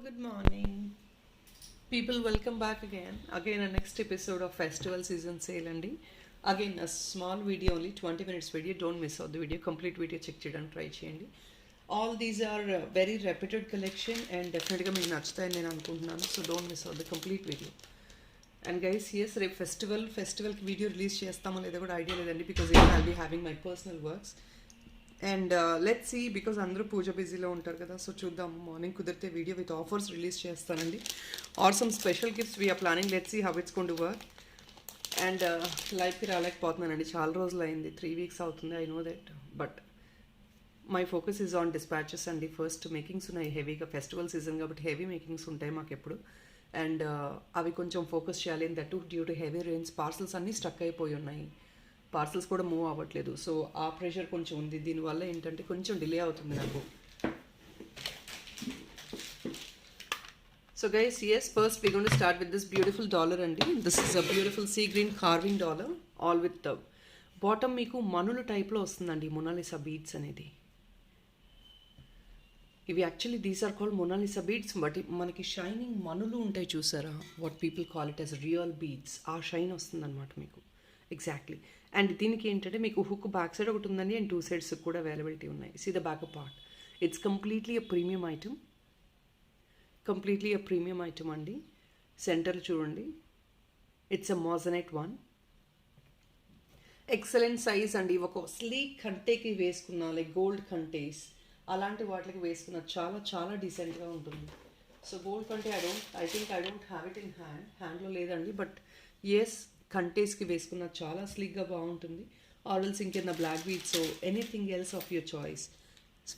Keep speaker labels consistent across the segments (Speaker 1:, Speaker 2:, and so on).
Speaker 1: good morning. People, welcome back again. Again, a next episode of Festival Season Sale and again a small video, only 20 minutes video. Don't miss out the video. Complete video check cheyadam try cheyandi. All these are very repeated collection and definitely meeku nachutayani nenu anukuntunnanu. So don't miss out the complete video. And guys, yes, రేపు festival video release చేస్తామో లేదో కూడా idea లేదండి, because even I'll be having my personal works. And let's see, because అందరూ పూజ బిజీలో ఉంటారు కదా. సో చూద్దాం, మార్నింగ్ కుదిరితే వీడియో విత్ ఆఫర్స్ రిలీజ్ చేస్తానండి, or some special gifts we are planning. Let's see how it's going to work. And లైఫ్కి రాలేకపోతున్నానండి, చాలా రోజులు అయింది, 3 weeks అవుతుంది. I know that, but my focus is on dispatches అండి. ఫస్ట్ మేకింగ్స్ ఉన్నాయి హెవీగా, ఫెస్టివల్ సీజన్ కాబట్టి హెవీ మేకింగ్స్ ఉంటాయి మాకు ఎప్పుడు. అండ్ అవి కొంచెం ఫోకస్ చేయాలి. That to due to heavy rains parcels అన్నీ స్టక్ అయిపోయి ఉన్నాయి, పార్సల్స్ కూడా మూవ్ అవ్వట్లేదు. సో ఆ ప్రెషర్ కొంచెం ఉంది, దీనివల్ల ఏంటంటే కొంచెం డిలే అవుతుంది నాకు. So guys, yes, first we're going to start with this beautiful dollar అండి. This is a beautiful sea green carving dollar, all with the bottom మీకు మనులు టైప్లో వస్తుందండి మొనాలిసా బీడ్స్ అనేది. ఇవి actually these are called Mona Lisa beads, but మనకి shining మనులు ఉంటాయి చూసారా, what people call it as real beads. ఆ షైన్ వస్తుందన్నమాట మీకు ఎగ్జాక్ట్లీ. అండ్ దీనికి ఏంటంటే మీకు హుక్ బ్యాక్ సైడ్ ఒకటి ఉందండి, అండ్ 2 sides కూడా అవైలబిలిటీ ఉన్నాయి. See the back part, it's completely a premium item, completely a premium item అండి. సెంటర్ చూడండి, it's a moissanite one, excellent size అండి. ఒక స్లీక్ కంటేకి వేసుకున్న, లైక్ గోల్డ్ కంటేస్ అలాంటి వాటికి వేసుకున్న చాలా చాలా డీసెంట్గా ఉంటుంది. సో గోల్డ్ కంటే I think I don't have it in హ్యాండ్లో లేదండి, బట్ ఎస్ కంటేస్కి వేసుకున్న చాలా స్లీక్గా బాగుంటుంది. ఆర్ఎల్స్ ఇంకేనా black beads, so anything else of your choice.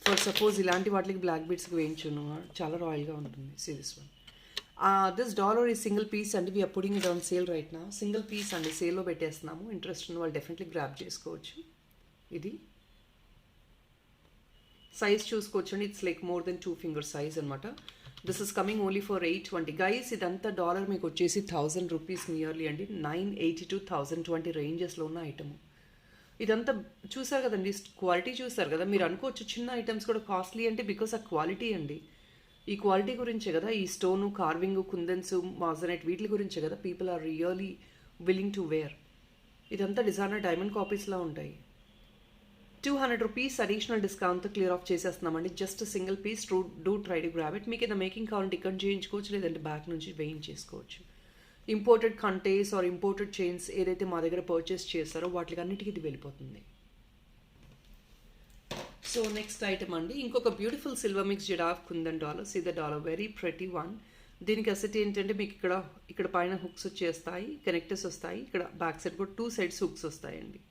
Speaker 1: For suppose ఇలాంటి వాటికి బ్లాక్ బీడ్స్కి వేయించును, చాలా రాయల్గా ఉంటుంది. See this one. This dollar ఈ సింగిల్ పీస్ అండి, we're putting it on sale right నా. సింగిల్ పీస్ అండి, సేల్లో పెట్టేస్తున్నాము. ఇంట్రెస్ట్ ఉన్న వాళ్ళు డెఫినెట్లీ గ్రాప్ చేసుకోవచ్చు. ఇది సైజ్ చూసుకోవచ్చు అండి, it's like more than 2 fingers size అనమాట. This is coming only for 820 guys. ఇదంతా డాలర్ మీకు వచ్చేసి 1000 రూపీస్ నియర్లీ అండి, 980 to 1020 రేంజెస్లో ఉన్న ఐటమ్. ఇదంతా చూసారు కదండి, క్వాలిటీ చూసారు కదా. మీరు అనుకోవచ్చు చిన్న ఐటమ్స్ కూడా కాస్ట్లీ అంటే, బికాస్ ఆ క్వాలిటీ అండి. ఈ క్వాలిటీ గురించే కదా, ఈ స్టోను, కార్వింగ్, కుందన్స్, మాజనైట్ వీటి గురించే కదా people are really willing to wear. ఇదంతా డిజైనర్ డైమండ్ కాపీస్లా ఉంటాయి. 200 రూపీస్ అడిషనల్ డిస్కౌంట్తో క్లియర్ ఆఫ్ చేసేస్తున్నామండి. Just single piece, do try to grab it. మీకు ఏదైనా మేకింగ్ కావాలంటే ఇక్కడ చేయించుకోవచ్చు, లేదంటే బ్యాక్ నుంచి వేయించేసుకోవచ్చు. ఇంపోర్టెడ్ కంటేస్ ఆర్ ఇంపోర్టెడ్ చైన్స్ ఏదైతే మా దగ్గర పర్చేస్ చేస్తారో వాటికి అన్నిటికీ ఇది వెళ్ళిపోతుంది. సో నెక్స్ట్ ఐటమ్ అండి, ఇంకొక beautiful silver mix giraffe kundan dollar. See the dollar, very pretty one. దీనికి అసెట్ ఏంటంటే మీకు ఇక్కడ పైన హుక్స్ వచ్చేస్తాయి, కనెక్టర్స్ వస్తాయి. ఇక్కడ బ్యాక్ సైడ్ కూడా 2 sides హుక్స్ వస్తాయండి.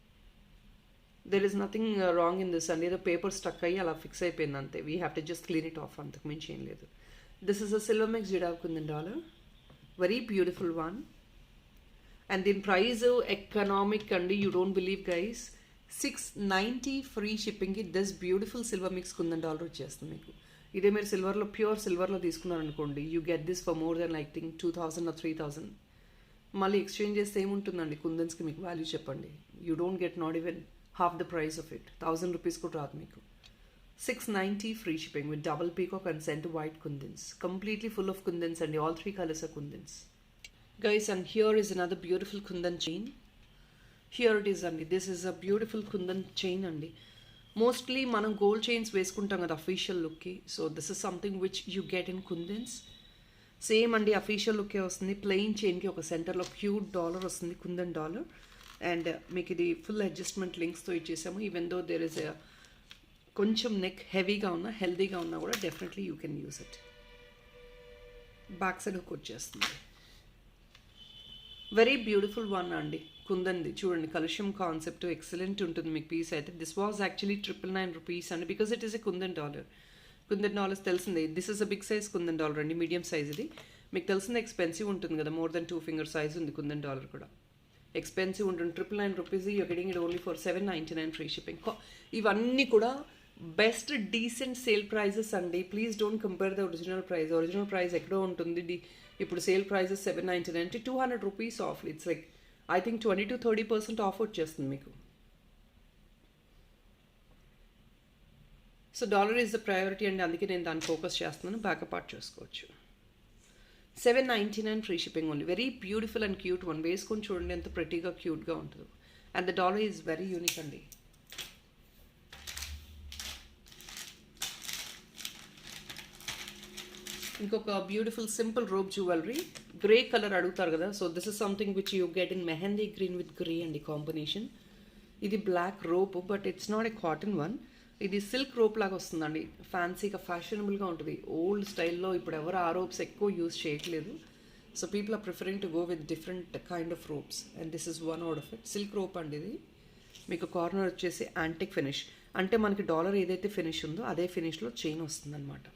Speaker 1: There is nothing wrong in this అండి, ఏదో పేపర్ స్టక్ అయ్యి అలా ఫిక్స్ అయిపోయింది అంతే. We have to just clean it off, అంతకు మించి ఏం లేదు. This is a silver mix giraffe kundan dollar, very beautiful one. And దీని ప్రైజ్ ఎకనామిక్ అండి, you don't believe guys. 690 free షిప్పింగ్కి this beautiful silver mix kundan dollar వచ్చేస్తుంది మీకు. ఇదే మీరు సిల్వర్లో, ప్యూర్ సిల్వర్లో తీసుకున్నారనుకోండి, you get this for more than like think 2000 or 3000. మళ్ళీ ఎక్స్చేంజ్ చేస్తే ఏముంటుందండి కుందన్స్కి మీకు వాల్యూ చెప్పండి. You don't get not even half the price of it. 1000 rupees కూడా రాదు మీకు. 690 free shipping with double peacock and center white kundans, completely full of kundans and all 3 colors are kundans guys. And here is another beautiful kundan chain. Here it is andi, this is a beautiful kundan chain andi. Mostly మనం gold chains వేసుకుంటాం కదా official లుక్కి, so this is something which you get in kundans. Same అండి, official లుక్కే వస్తుంది. Plain చైన్కి ఒక సెంటర్లో cute dollar వస్తుంది, కుందన్ డాలర్. అండ్ మీకు ఇది ఫుల్ అడ్జస్ట్మెంట్ లింక్స్తో ఇచ్చేసాము. ఈవెన్ దో దేర్ ఇస్ కొంచెం నెక్ హెవీగా ఉన్నా, హెల్దీగా ఉన్నా కూడా definitely you can use it. Back side hook వచ్చేస్తుంది. వెరీ బ్యూటిఫుల్ వన్ అండి కుందన్ది. చూడండి, కలుష్యం కాన్సెప్ట్ ఎక్సలెంట్ ఉంటుంది మీకు పీస్ అయితే. దిస్ వాజ్ యాక్చువల్లీ 999 రూపీస్ అండి, because it is a kundan dollar. Kundan dollars తెలిసిందే, this is a big size kundan dollar అండి, మీడియం సైజ్. ఇది మీకు తెలిసిందే ఎక్స్పెన్సివ్ ఉంటుంది కదా, మోర్ దెన్ 2 fingers సైజ్ ఉంది కుందన్ డాలర్ కూడా. ఎక్స్పెన్సివ్ ఉంటుంది, 999 rupees. You're getting it only for 799 free shipping. ఇవన్నీ కూడా బెస్ట్ డీసెంట్ సేల్ ప్రైజెస్ అండి. Please don't compare the original price. Original price ఎక్కడో ఉంటుంది, ఇప్పుడు సేల్ ప్రైజెస్ 799 అంటే 200 rupees of. It's like I think 20 to 30% of వచ్చేస్తుంది మీకు. So dollar is the priority అండి, అందుకే నేను దాన్ని ఫోకస్ చేస్తున్నాను. బ్యాకప్ పార్ట్ చూసుకోవచ్చు. $7.99 free shipping only. Very beautiful and cute one. వేసుకొని చూడండి ఎంత ప్రెటీగా క్యూట్గా ఉంటుందో. And the dollar is very unique అండి. ఇంకొక beautiful simple rope jewellery. Grey colour అడుగుతారు కదా, so this is something which you get in mehndi green with grey అండి కాంబినేషన్. ఇది black rope, but it's not a cotton one. ఇది silk rope లాగా వస్తుందండి. ఫ్యాన్సీగా ఫ్యాషనబుల్గా ఉంటుంది. ఓల్డ్ స్టైల్లో ఇప్పుడు ఎవరు ఆ రోప్స్ ఎక్కువ యూజ్ చేయట్లేదు. So people are preferring to go with different kind of ropes and this is one out of it. Silk rope అండి ఇది. మీకు కార్నర్ వచ్చేసి యాంటిక్ ఫినిష్, అంటే మనకి డాలర్ ఏదైతే ఫినిష్ ఉందో అదే ఫినిష్లో చైన్ వస్తుందన్నమాట.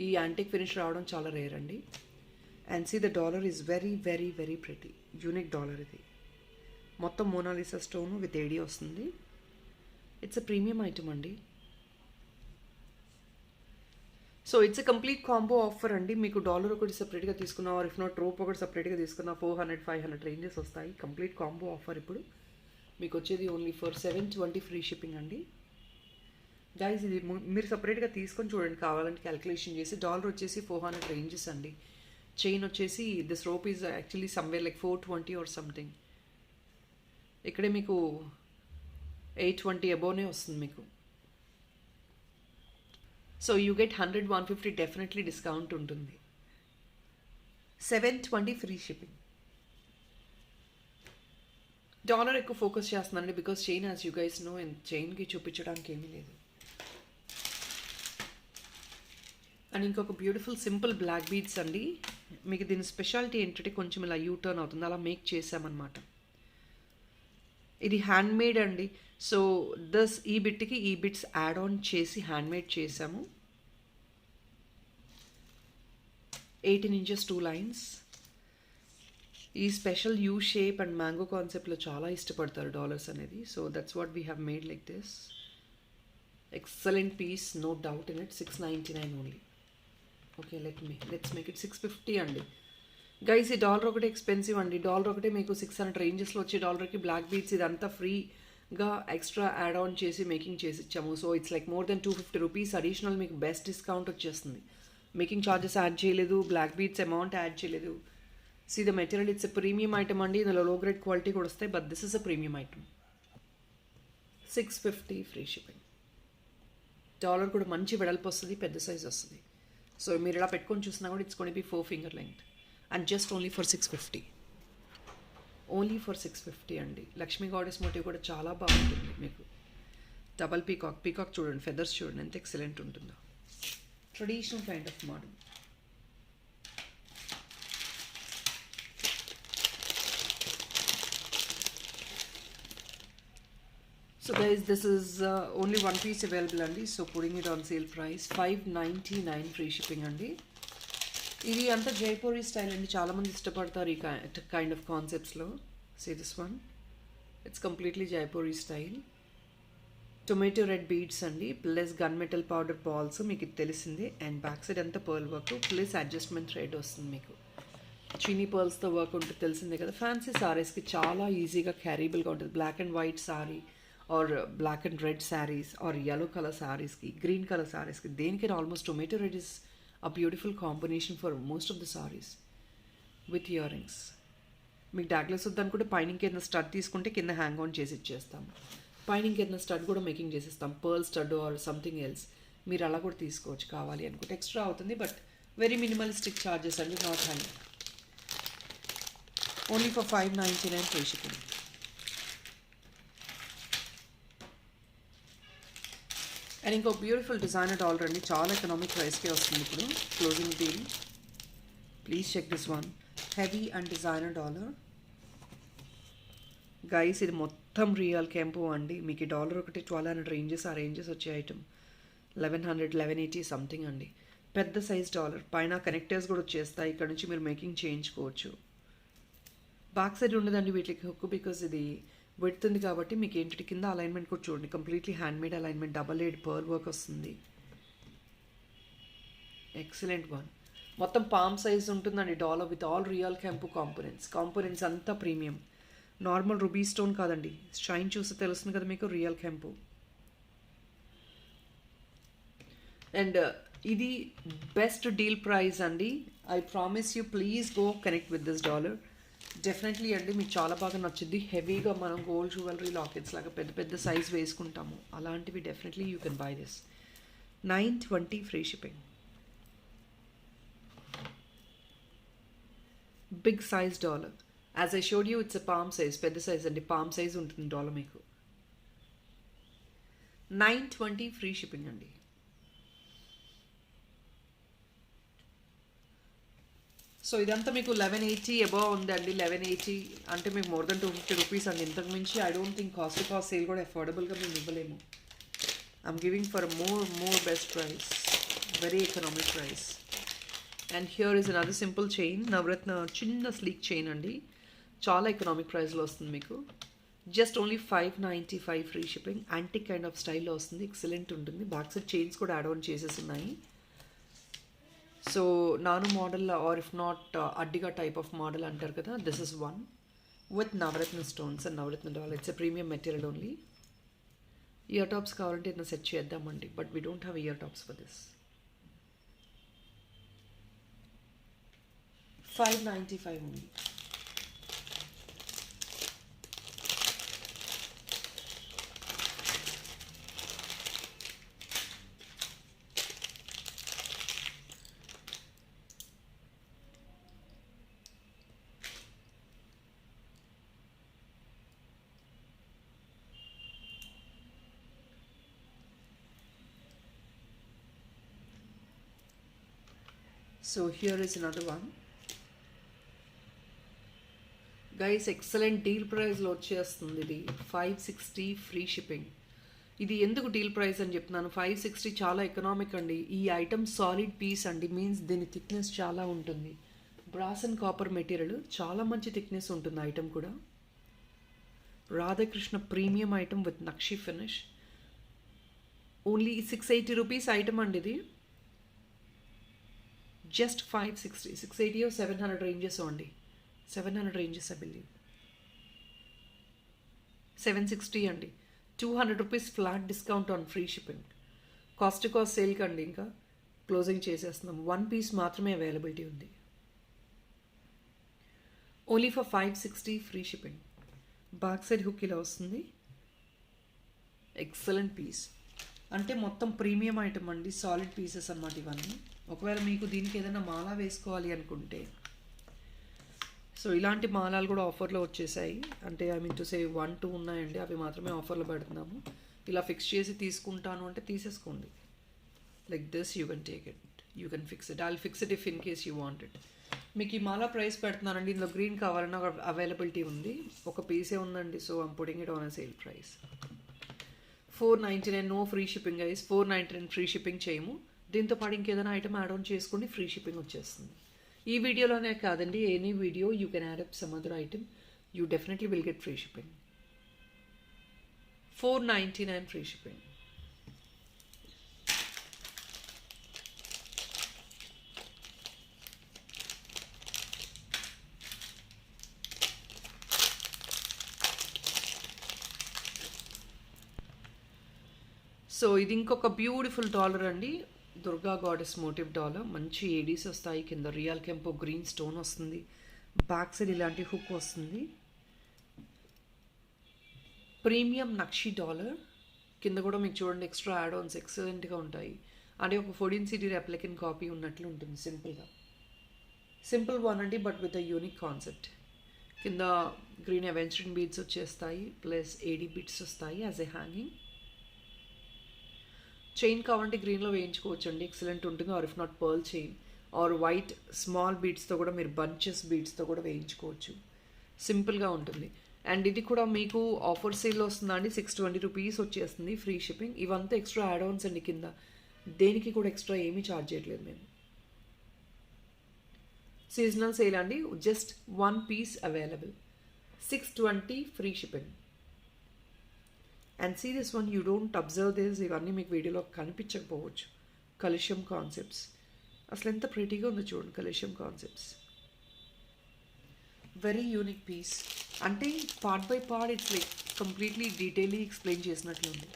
Speaker 1: ఈ యాంటిక్ ఫినిష్ రావడం చాలా రేర్ అండి. And see the dollar is very very very pretty. Unique dollar ఇది. మొత్తం మోనాలిసా స్టోన్ విత్ ఏడి వస్తుంది. ఇట్స్ అ ప్రీమియం ఐటమ్ అండి. So it's a complete combo offer అండి. మీకు డాలర్ ఒకటి సపరేట్గా తీసుకున్నా, ఆర్ ఇఫ్ నాట్ రోప్ ఒకటి సపరేట్గా తీసుకున్నా 400-500 రేంజెస్ వస్తాయి. కంప్లీట్ కాంబో ఆఫర్ ఇప్పుడు మీకు వచ్చేది ఓన్లీ ఫర్ $720 ఫ్రీ షిప్పింగ్ అండి. గైస్ ఇది మీరు సపరేట్గా తీసుకొని చూడండి కావాలంటే క్యాలిక్యులేషన్ చేసి. డాలర్ వచ్చేసి 400 రేంజెస్ అండి. చైన్ వచ్చేసి this rope is actually somewhere like 420 or something. ఇక్కడే మీకు 820 అబోవ్నే వస్తుంది మీకు. So you get 100-150 definitely discount ఉంటుంది. $720 ఫ్రీ షిప్పింగ్. డాలర్ ఎక్కువ ఫోకస్ చేస్తుందండి because chain as you guys know, చైన్కి చూపించడానికి ఏమీ లేదు. అండ్ ఇంకొక బ్యూటిఫుల్ సింపుల్ బ్లాక్ బీడ్స్ అండి. మీకు దీని స్పెషాలిటీ ఏంటంటే కొంచెం ఇలా యూటర్న్ అవుతుంది, అలా మేక్ చేసామన్నమాట. ఇది హ్యాండ్మేడ్ అండి. సో ఈ బిట్కి ఈ బిట్స్ యాడ్ ఆన్ చేసి హ్యాండ్మేడ్ చేసాము. 18 inches 2 lines. ఈ special U shape and mango కాన్సెప్ట్లో చాలా ఇష్టపడతారు డాలర్స్ అనేది. So that's what we have made like this. Excellent piece, no doubt in it. $699 only. Okay let's make it $650 అండి. Guys ఈ dollar ఒకటే ఎక్స్పెన్సివ్ అండి. డాలర్ ఒకటే మీకు 600 రేంజెస్లో వచ్చే డాలర్కి బ్లాక్ బీడ్స్ ఇదంతా ఫ్రీగా ఎక్స్ట్రా యాడ్ ఆన్ చేసి మేకింగ్ చేసి ఇచ్చాము. So it's like more than $250 additional మీకు బెస్ట్ డిస్కౌంట్ వచ్చేస్తుంది. మేకింగ్ ఛార్జెస్ యాడ్ చేయలేదు, బ్లాక్ బీడ్స్ అమౌంట్ యాడ్ చేయలేదు. See the material, it's a premium item అండి. ఇందులో లో గ్రేడ్ క్వాలిటీ కూడా వస్తాయి, but this is a premium item. $650 free shipping. Dollar కూడా మంచి వెడల్పు వస్తుంది, పెద్ద సైజ్ వస్తుంది. సో మీరు ఇలా పెట్టుకొని చూసినా కూడా it's gonna be 4 finger length and just only for $650. Only for $650 అండి. లక్ష్మీ గాడెస్ మోటివ్ కూడా చాలా బాగుంటుంది మీకు. డబల్ పీకాక్ చూడండి, ఫెదర్స్ చూడండి ఎంత ఎక్సలెంట్ ఉంటుందో. Traditional kind of model. So guys, this is only one piece available andi. So putting it on sale price $599 free shipping andi. ఇది అంతా జైపూరి స్టైల్ అండి. చాలామంది ఇష్టపడతారు ఈ కైండ్ ఆఫ్ కాన్సెప్ట్స్లో. See this one, it's completely Jaipuri style. Tomato red beads అండి, plus gun metal powder balls, మీకు ఇది తెలిసిందే. అండ్ బ్యాక్ సైడ్ అంతా pearl work plus adjustment thread వస్తుంది మీకు. చీనీ పర్ల్స్తో వర్క్ ఉంటుంది తెలిసిందే కదా. ఫ్యాన్సీ సారీస్కి చాలా ఈజీగా క్యారీబుల్గా ఉంటుంది. Black and white sari or black and red saris or yellow colour శారీస్కి, గ్రీన్ కలర్ శారీస్కి, దేనికైనా almost tomato red is a beautiful combination for most of the sarees with earrings. మీకు డాగ్లెస్ వద్దనుకుంటే పైన ఇంకేదైనా స్టడ్ తీసుకుంటే కింద హ్యాంగ్ ఆన్ చేసి ఇచ్చేస్తాం. పైన ఇంకేదైనా స్టడ్ కూడా మేకింగ్ చేసిస్తాం, pearl stud or something else. మీరు అలా కూడా తీసుకోవచ్చు కావాలి అనుకుంటే. ఎక్స్ట్రా అవుతుంది బట్ వెరీ మినిమలిస్టిక్ ఛార్జెస్ అండి, not high. Only for $599 free shipping. And ఇంకో బ్యూటిఫుల్ డిజైనర్ డాలర్ అండి, చాలా ఎకనామిక్ ప్రైస్కే వస్తుంది ఇప్పుడు. Closing deal, please check this one. Heavy and designer dollar guys. ఇది మొత్తం రియల్ కెంపు అండి. మీకు ఈ డాలర్ ఒకటి 1200 రేంజెస్, ఆ రేంజెస్ వచ్చే ఐటమ్ 1100, 1180 సంథింగ్ అండి. పెద్ద సైజ్ డాలర్, పైన కనెక్టర్స్ కూడా వచ్చేస్తాయి. ఇక్కడ నుంచి మీరు మేకింగ్ చేయించుకోవచ్చు. బ్యాక్ సైడ్ ఉండదండి వీటికి హుక్, బికాజ్ ఇది పెడుతుంది కాబట్టి. మీకు ఏంటి కింద అలైన్మెంట్ కూడా చూడండి, కంప్లీట్లీ హ్యాండ్మేడ్ అలైన్మెంట్, డబల్ ఎయిడ్ పర్ల్ వర్క్ వస్తుంది. Excellent one. మొత్తం పామ్ సైజ్ ఉంటుందండి డాలర్ విత్ ఆల్ రియల్ కెంపు కాంపోనెంట్స్ అంతా ప్రీమియం. నార్మల్ రూబీ స్టోన్ కాదండి, షైన్ చూస్తే తెలుస్తుంది కదా మీకు, రియల్ కెంపు. అండ్ ఇది బెస్ట్ డీల్ ప్రైస్ అండి. I promise you please go connect with this dollar. Definitely అండి మీకు చాలా బాగా నచ్చింది. హెవీగా మనం గోల్డ్ జ్యువెలరీ లాకెట్స్ లాగా పెద్ద పెద్ద సైజ్ వేసుకుంటాము, అలాంటివి definitely you can buy this. 920 free shipping. Big size dollar. As I showed you it's a palm size, పెద్ద సైజ్ అండి, పామ్ సైజ్ ఉంటుంది డాలర్ మీకు. 920 ఫ్రీ షిప్పింగ్ అండి. సో ఇదంతా మీకు 1180 అబవ్ ఉందండి. 1180 అంటే మీకు మోర్ దెన్ 250 రూపీస్ అండి. ఇంతకు మించి I don't think cost to cost sale కూడా అఫోర్డబుల్గా మేము ఇవ్వలేము. I'm giving for more best price, very economic price. And here is another simple chain, Navaratna చిన్న స్లీక్ చైన్ అండి, చాలా ఎకనామిక్ ప్రైస్లో వస్తుంది మీకు. Just only 595 free shipping. Antique kind of స్టైల్లో వస్తుంది, ఎక్సలెంట్ ఉంటుంది. బ్యాక్ సైడ్ చైన్స్ కూడా యాడ్ ఆన్ చేసేసి ఉన్నాయి. సో నాను మోడల్ ఆర్ ఇఫ్ నాట్ అడ్డిగా టైప్ ఆఫ్ మోడల్ అంటారు కదా, this is one with navaratna stones and navaratna dollar. It's a premium material only. Ear tops కావాలంటే ఏదైనా సెట్ చేద్దామండి, but we don't have ear tops for this. 595 only. So here is another one. Guys, excellent deal price లో వచ్చేస్తుంది ఇది. 560 free shipping. ఇది ఎందుకు deal price అని చెప్తున్నాను, 560 చాలా ఎకనామిక్ అండి. ఈ ఐటమ్ సాలిడ్ పీస్ అండి, మీన్స్ దీని థిక్నెస్ చాలా ఉంటుంది. బ్రాస్ అండ్ కాపర్ మెటీరియల్, చాలా మంచి థిక్నెస్ ఉంటుంది ఐటమ్ కూడా. Radhakrishna premium item with nakshi finish. Only 680 rupees item అండి ఇది. Just 560, 680 or 700 ranges only. 700 ranges I believe. 760 అండి. 200 rupees flat discount on free shipping. Cost to cost sale కండి, ఇంకా closing చేసేస్తున్నాం. 1 పీస్ మాత్రమే అవైలబిలిటీ ఉంది. Only for 560 free shipping. Back side hook ఇలా వస్తుంది. ఎక్సలెంట్ పీస్, అంటే మొత్తం ప్రీమియం ఐటమ్ అండి, సాలిడ్ పీసెస్ అన్నమాట ఇవన్నీ. ఒకవేళ మీకు దీనికి ఏదైనా మాల వేసుకోవాలి అనుకుంటే, సో ఇలాంటి మాలాలు కూడా ఆఫర్లో వచ్చేసాయి. అంటే ఐ మీన్ టు సే 1, 2 ఉన్నాయండి, అవి మాత్రమే ఆఫర్లో పెడుతున్నాము. ఇలా ఫిక్స్ చేసి తీసుకుంటాను అంటే తీసేసుకోండి. Like this you can take it, you can fix it. I'll fix it if in case you want it. మీకు ఈ మాలా ప్రైస్ పెడుతున్నానండి. ఇందులో గ్రీన్ కావాలన్నా అవైలబిలిటీ ఉంది. ఒక పీసే ఉందండి, so I'm putting it on a sale price. 499 no free shipping guys. 499 free shipping చేయము. దీంతో పాటు ఇంకేదైనా ఐటమ్ యాడ్ ఆన్ చేసుకోండి, ఫ్రీ షిప్పింగ్ వచ్చేస్తుంది. ఈ వీడియోలోనే కాదండి, any video you can add up some other item, you definitely will get free shipping. 499 free shipping. So ఇది ఇంకొక బ్యూటిఫుల్ డాలర్ అండి, దుర్గా గాడెస్ మోటివ్ డాలర్. మంచి ఏడీస్ వస్తాయి, కింద రియల్ కెంపో గ్రీన్ స్టోన్ వస్తుంది, బ్యాక్ సైడ్ ఇలాంటి హుక్ వస్తుంది. ప్రీమియం నక్షి డాలర్. కింద కూడా మీకు చూడండి ఎక్స్ట్రా యాడ్ ఆన్స్ ఎక్సలెంట్గా ఉంటాయి. అంటే ఒక 14 సిటీ రెప్లికెంట్ కాపీ ఉన్నట్లు ఉంటుంది సింపుల్గా. సింపుల్ వన్ అండి, but with a unique concept. కింద గ్రీన్ అవెంచరింగ్ బీడ్స్ వచ్చేస్తాయి, ప్లస్ ఏడీ బీడ్స్ వస్తాయి యాజ్ ఏ హ్యాంగింగ్. చైన్ కావాలంటే గ్రీన్లో వేయించుకోవచ్చు అండి, ఎక్సలెంట్ ఉంటుంది. Or if not pearl chain or white small బీడ్స్తో కూడా మీరు బంచెస్ బీడ్స్తో కూడా వేయించుకోవచ్చు. సింపుల్గా ఉంటుంది. అండ్ ఇది కూడా మీకు ఆఫర్ సేల్లో వస్తుందా అండి, 620 రూపీస్ వచ్చేస్తుంది ఫ్రీ షిప్పింగ్. ఇవంతా ఎక్స్ట్రా యాడ్ ఆన్స్ అండి కింద, దేనికి కూడా ఎక్స్ట్రా ఏమీ ఛార్జ్ చేయట్లేదు మేము. సీజనల్ సేల్ అండి, just 1 piece available. 620 free shipping. And see this one, you don't observe this, ఇవన్నీ మీకు వీడియోలో కనిపించకపోవచ్చు. కలుష్యం కాన్సెప్ట్స్, అసలు ఎంత ప్రెటీగా ఉందో చూడండి. కలుష్యం కాన్సెప్ట్స్, వెరీ యూనిక్ పీస్. అంటే part by part it's like completely detailly explain చేసినట్లు ఉంది.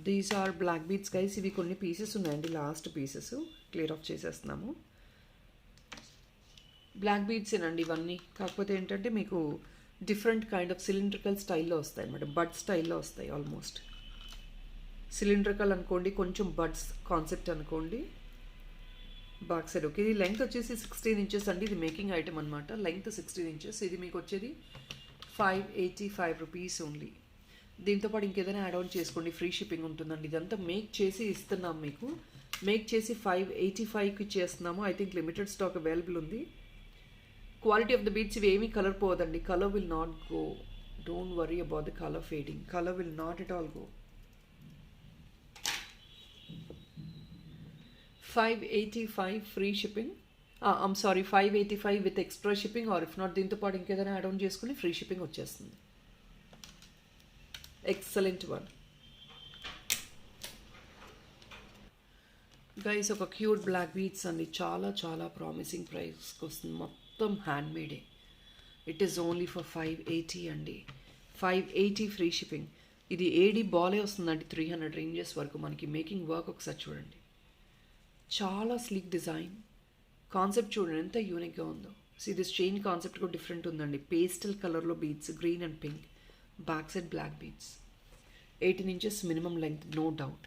Speaker 1: These are black beads guys. ఇవి కొన్ని పీసెస్ ఉన్నాయండి, లాస్ట్ పీసెస్ క్లియర్ ఆఫ్ చేసేస్తున్నాము. బ్లాక్ బీడ్స్ ఏనండి ఇవన్నీ. కాకపోతే ఏంటంటే మీకు డిఫరెంట్ కైండ్ ఆఫ్ సిలిండ్రికల్ స్టైల్లో వస్తాయి అన్నమాట. బడ్ స్టైల్లో వస్తాయి. ఆల్మోస్ట్ సిలిండ్రికల్ అనుకోండి, కొంచెం బడ్స్ కాన్సెప్ట్ అనుకోండి. Back side okay. ఇది లెంగ్త్ వచ్చేసి 16 ఇంచెస్ అండి. ఇది మేకింగ్ ఐటమ్ అనమాట. Length 16 inches. ఇది మీకు వచ్చేది 585 రూపీస్ ఓన్లీ. దీంతోపాటు ఇంకేదైనా యాడ్ ఆన్ చేసుకోండి, ఫ్రీ షిప్పింగ్ ఉంటుందండి. ఇదంతా మేక్ చేసి ఇస్తున్నాం మీకు. మేక్ చేసి 585కి చేస్తున్నాము. I think limited stock available ఉంది. క్వాలిటీ ఆఫ్ ద బీడ్స్ ఇవి ఏమీ కలర్ పోదండి. Colour will not go. Don't worry about the colour fading. Colour will not at all go. 585 free shipping. I'm sorry, 585 with extra shipping, or if not దీంతో పాటు ఇంకేదైనా add on చేసుకుని free shipping వచ్చేస్తుంది. Excellent one guys. ఒక cute black beads అండి. చాలా చాలా promising ప్రైస్కి వస్తుంది. మొత్తం హ్యాండ్మేడే. ఇట్ ఈస్ ఓన్లీ ఫర్ 580 అండి. 580 ఫ్రీ షిప్పింగ్. ఇది ఏడి బాలే వస్తుందండి. 300 రేంజెస్ వరకు మనకి. మేకింగ్ వర్క్ ఒకసారి చూడండి. చాలా స్లీక్ డిజైన్. కాన్సెప్ట్ చూడండి ఎంత యూనిక్గా ఉందో. సో ఇది చైన్ కాన్సెప్ట్ కూడా డిఫరెంట్ ఉందండి. పేస్టల్ కలర్లో beads, green and pink. Back side black beads. 18 inches minimum length, no doubt.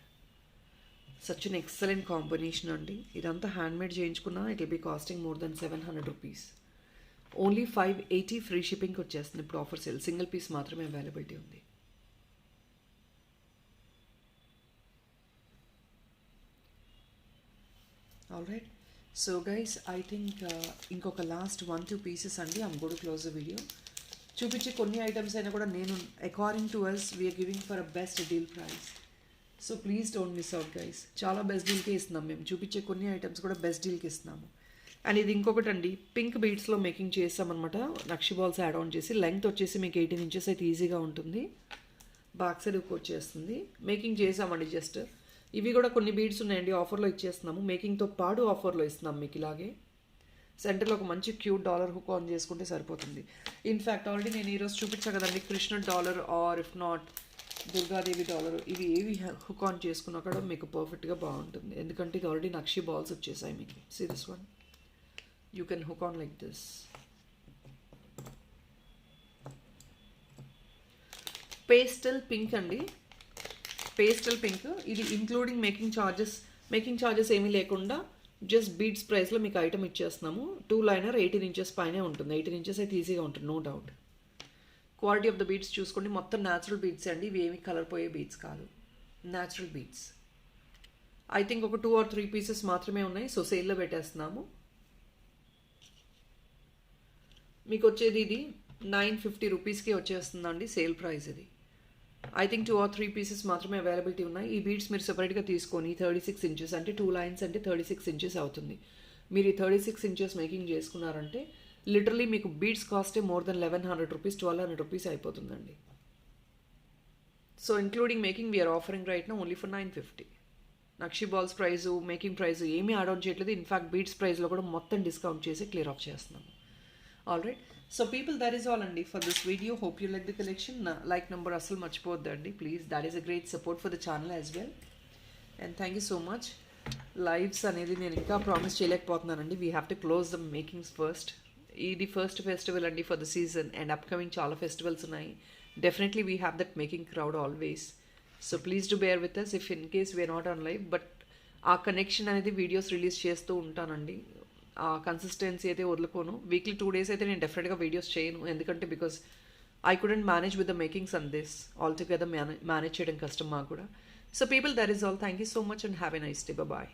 Speaker 1: Such an excellent combination అండి. ఇదంతా హ్యాండ్మేడ్ చేయించుకున్నా it will be costing more than 700 rupees. Only 580 free షిప్పింగ్కి వచ్చేస్తుంది ఇప్పుడు offer sale. Single piece మాత్రమే availability ఉంది. All right. So guys I think ఇంకొక last 1-2 pieces అండి. ఐమ్ గోడ్ టు క్లోజ్ ద వీడియో. చూపించే కొన్ని ఐటమ్స్ అయినా కూడా నేను according to us we are giving for a best deal price. So please don't miss out guys. చాలా బెస్ట్ డీల్కే ఇస్తున్నాం మేము. చూపించే కొన్ని ఐటమ్స్ కూడా బెస్ట్ డీల్కి ఇస్తున్నాము. అండ్ ఇది ఇంకొకటి అండి, పింక్ బీడ్స్లో మేకింగ్ చేస్తామన్నమాట. నక్షి బాల్స్ యాడ్ ఆన్ చేసి. లెంగ్త్ వచ్చేసి మీకు 18 ఇంచెస్ అయితే ఈజీగా ఉంటుంది. బ్యాక్ సైడ్ వచ్చేస్తుంది. మేకింగ్ చేసామండి జస్ట్. ఇవి కూడా కొన్ని బీడ్స్ ఉన్నాయండి, ఆఫర్లో ఇచ్చేస్తున్నాము. మేకింగ్తో పాటు ఆఫర్లో ఇస్తున్నాం మీకు. ఇలాగే సెంటర్లో ఒక మంచి క్యూట్ డాలర్ హుక్ ఆన్ చేసుకుంటే సరిపోతుంది. ఇన్ఫ్యాక్ట్ ఆల్రెడీ నేను ఈరోజు చూపించా కదండి, Krishna dollar or if not Durgadevi dollar. ఇవి ఏవి హుక్ ఆన్ చేసుకున్నా కూడా మీకు పర్ఫెక్ట్గా బాగుంటుంది. ఎందుకంటే ఇది ఆల్రెడీ నక్షి బాల్స్ వచ్చేసాయి మీకు. See this one, you can hook on like this. Pastel pink అండి. Pastel pink. ఇది ఇంక్లూడింగ్ మేకింగ్ ఛార్జెస్ ఏమీ లేకుండా జస్ట్ బీడ్స్ ప్రైస్లో మీకు ఐటమ్ ఇచ్చేస్తున్నాము. 2 లైనర్ 18 ఇంచెస్ పైనే ఉంటుంది. 18 ఇంచెస్ అయితే ఈజీగా ఉంటుంది, no doubt. Quality of the beads చూసుకోండి. మొత్తం న్యాచురల్ బీడ్స్ అండి. ఇవి ఏమి కలర్ పోయే బీడ్స్ కాదు, న్యాచురల్ బీడ్స్. ఐ థింక్ ఒక 2 or 3 పీసెస్ మాత్రమే ఉన్నాయి. సో సేల్లో పెట్టేస్తున్నాము. మీకు వచ్చేది ఇది 950 రూపీస్కి వచ్చేస్తుందండి సేల్ ప్రైస్. ఇది ఐ థింక్ 2 or 3 పీసెస్ మాత్రమే అవైలబిలిటీ ఉన్నాయి. ఈ బీడ్స్ మీరు సెపరేట్గా తీసుకొని 36 ఇంచెస్ అంటే 2 లైన్స్ అంటే 36 ఇంచెస్ అవుతుంది. మీరు ఈ 36 ఇంచెస్ మేకింగ్ చేసుకున్నారంటే లిటరలీ మీకు బీడ్స్ కాస్టే మోర్ దెన్ 1100 రూపీస్ 1200 రూపీస్ అయిపోతుందండి. So including making we are offering right now only for 950. నక్షి బాల్స్ ప్రైజు, మేకింగ్ ప్రైజు ఏమీ యాడ్ ఆన్ చేయట్లేదు. ఇన్ఫ్యాక్ట్ బీడ్స్ ప్రైస్లో కూడా మొత్తం డిస్కౌంట్ చేసి క్లియర్ ఆఫ్ చేస్తున్నాము. All right. So people, that is all అండి for this video. Hope you like the collection. Like number అసలు మర్చిపోవద్దండి please. That is a great support for the channel as well. And thank you so much. Lives అనేది నేను ఇంకా promise చేయలేకపోతున్నానండి. We have to close the makings first. ఇది first festival అండి for the season. And upcoming చాలా festivals ఉన్నాయి. Definitely we have that making crowd always. So please do bear with us if in case we're not on live. But uh connection అనేది videos release చేస్తూ ఉంటానండి. ఆ consistency అయితే వదులుకోను. Weekly 2 days అయితే నేను డెఫినెట్గా వీడియోస్ చేయను. ఎందుకంటే because I couldn't manage with the makings and this all together manage చేయడం కష్టం మాకు కూడా. So people, that is all. Thank you so much and have a nice day. Bye.